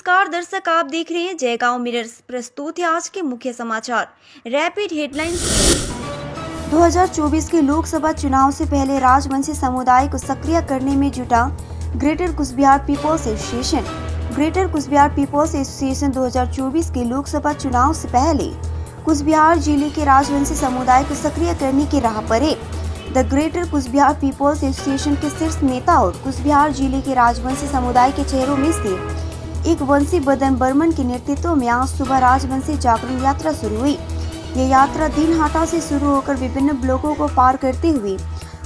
नमस्कार दर्शक, आप देख रहे हैं जयगांव मिरर्स। प्रस्तुत है आज के मुख्य समाचार। Rapid headlines. 2024 के लोकसभा चुनाव से पहले राजवंशी समुदाय को सक्रिय करने में जुटा greater Cooch Behar peoples association. Greater Cooch Behar peoples association 2024 के लोकसभा चुनाव से पहले कुचबिहार जिले के राजवंशी समुदाय को सक्रिय करने की राह पर है। The greater Cooch Behar peoples association के शीर्ष नेता और कुचबिहार जिले के राजवंशी समुदाय के चेहरों में से एक वंशी बदन बर्मन के नेतृत्व में आज सुबह राजवंशी जागरण यात्रा शुरू हुई। ये यात्रा दिनहाटा से शुरू होकर विभिन्न ब्लॉकों को पार करते हुए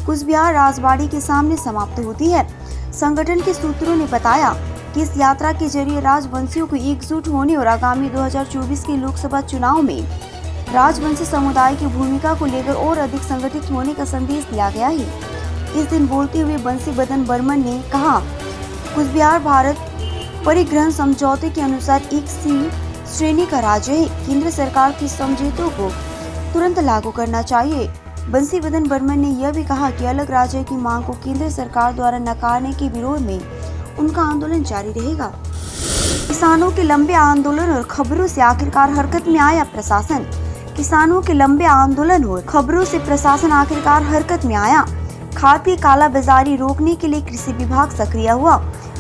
कुचबिहार राजबाड़ी के सामने समाप्त होती है। संगठन के सूत्रों ने बताया कि इस यात्रा के जरिए राजवंशियों को एकजुट होने और आगामी 2024 के लोकसभा चुनाव में राजवंशी समुदाय की भूमिका को लेकर और अधिक संगठित होने का संदेश दिया गया है। इस दिन बोलते हुए वंशी बदन बर्मन ने कहा, कुचबिहार भारत परिग्रहण समझौते के अनुसार एक सी श्रेणी का राज्य है। केंद्र सरकार की समझौतों को तुरंत लागू करना चाहिए। वंशी बदन बर्मन ने यह भी कहा कि अलग राज्य की मांग को केंद्र सरकार द्वारा नकारने के विरोध में उनका आंदोलन जारी रहेगा। किसानों के लंबे आंदोलन और खबरों से आखिरकार हरकत में आया प्रशासन। किसानों के लंबे आंदोलन और खबरों से प्रशासन आखिरकार हरकत में आया। खाद की कालाबाजारी रोकने के लिए कृषि विभाग सक्रिय हुआ।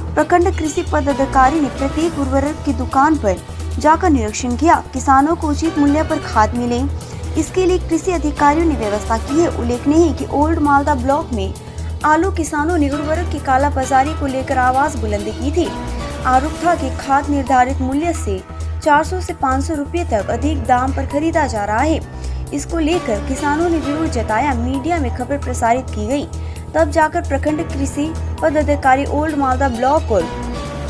प्रखंड कृषि पदाधिकारी ने प्रत्येक उर्वरक की दुकान पर जाकर निरीक्षण किया। किसानों को उचित मूल्य पर खाद मिले, इसके लिए कृषि अधिकारियों ने व्यवस्था की है। उल्लेखनीय है कि ओल्ड मालदा ब्लॉक में आलू किसानों ने उर्वरक की कालाबाजारी को लेकर आवाज बुलंद की थी। आरोप था कि खाद निर्धारित मूल्य से 400 से 500 रुपये तक अधिक दाम पर खरीदा जा रहा है। इसको लेकर किसानों ने विरोध जताया। मीडिया में खबर प्रसारित की गई, तब जाकर प्रखंड कृषि पदाधिकारी ओल्ड मालदा ब्लॉक और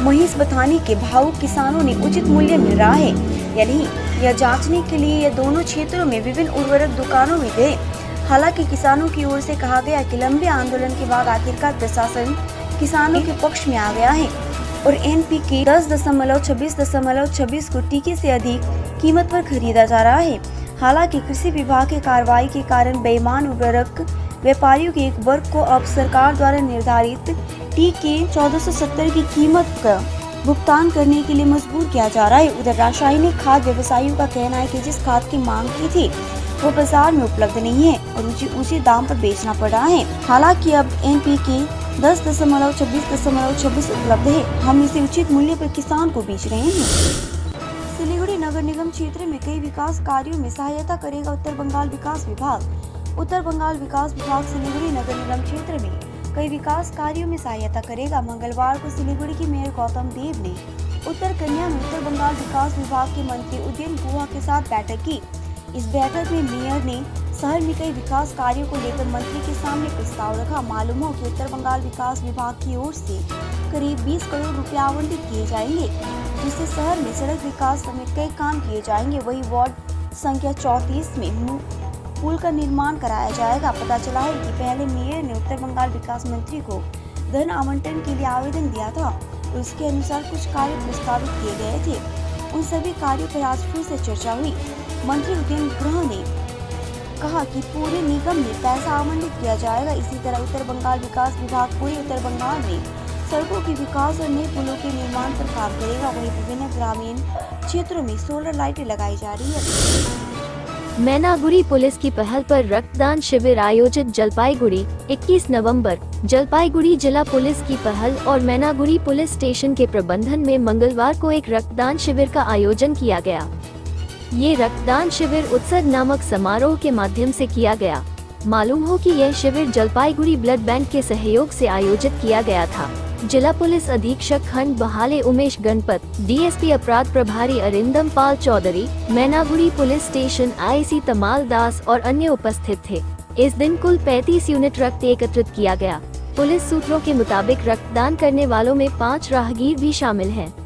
महिष बथानी के भावुक किसानों ने उचित मूल्य मिल रहा है या नहीं, यह जांचने के लिए यह दोनों क्षेत्रों में विभिन्न उर्वरक दुकानों में गए। हालांकि किसानों की ओर से कहा गया कि लंबे आंदोलन के बाद आखिरकार प्रशासन किसानों के पक्ष में आ गया है और NPK 10.26.26 को टीके से अधिक कीमत पर खरीदा जा रहा है। हालांकि कृषि विभाग की कार्रवाई के कारण बेईमान उर्वरक व्यापारियों के एक वर्ग को अब सरकार द्वारा निर्धारित टीके 1470 की कीमत का भुगतान करने के लिए मजबूर किया जा रहा है। उधर रासायनिक खाद व्यवसायियों का कहना है कि जिस खाद की मांग की थी वो बाजार में उपलब्ध नहीं है और ऊंचे दाम पर बेचना पड़ रहा है। हालांकि अब NPK 10.26.26 उपलब्ध है। हम इसे उचित मूल्य पर किसान को बेच रहे हैं। सिलीगुड़ी नगर निगम क्षेत्र में कई विकास कार्यों में सहायता करेगा उत्तर बंगाल विकास विभाग। उत्तर बंगाल विकास विभाग सिलीगुड़ी नगर निगम क्षेत्र में कई विकास कार्यों में सहायता करेगा। मंगलवार को सिलीगुड़ी की मेयर गौतम देव ने उत्तर कन्या में उत्तर बंगाल विकास विभाग के मंत्री उदयन गुहा के साथ बैठक की। इस बैठक में मेयर ने शहर में कई विकास कार्यों को लेकर मंत्री के सामने प्रस्ताव रखा। मालूम हो कि उत्तर बंगाल विकास विभाग की ओर से करीब 20 करोड़ रुपए आवंटित किए जाएंगे, जिससे शहर में सड़क विकास समेत कई काम किए जाएंगे। वही वार्ड संख्या 34 में पुल का निर्माण कराया जाएगा। पता चला है कि पहले मेयर ने उत्तर बंगाल विकास मंत्री को धन आवंटन के लिए आवेदन दिया था और उसके अनुसार कुछ कार्य प्रस्तावित किए गए थे। उन सभी कार्यों पर आज फिर से चर्चा हुई। मंत्री उदयन गुहा ने कहा कि पूरे निगम में पैसा आवंटित किया जाएगा। इसी तरह उत्तर बंगाल विकास विभाग पूरे उत्तर बंगाल में सड़कों के विकास और नए पुलों के निर्माण पर काम करेगा। वहीं विभिन्न ग्रामीण क्षेत्रों में सोलर लाइटें लगाई जा रही है। मैनागुड़ी पुलिस की पहल पर रक्तदान शिविर आयोजित। जलपाईगुड़ी 21 नवंबर। जलपाईगुड़ी जिला पुलिस की पहल और मैनागुड़ी पुलिस स्टेशन के प्रबंधन में मंगलवार को एक रक्तदान शिविर का आयोजन किया गया। ये रक्तदान शिविर उत्सव नामक समारोह के माध्यम से किया गया। मालूम हो कि यह शिविर जलपाईगुड़ी ब्लड बैंक के सहयोग से आयोजित किया गया था। जिला पुलिस अधीक्षक खंड बहाले उमेश गणपत, DSP अपराध प्रभारी Arindam Pal Chowdhury, Maynaguri police station IC Tamal दास और अन्य उपस्थित थे। इस दिन कुल 35 यूनिट रक्त एकत्रित किया गया। पुलिस सूत्रों के मुताबिक रक्तदान करने वालों में 5 राहगीर भी शामिल हैं।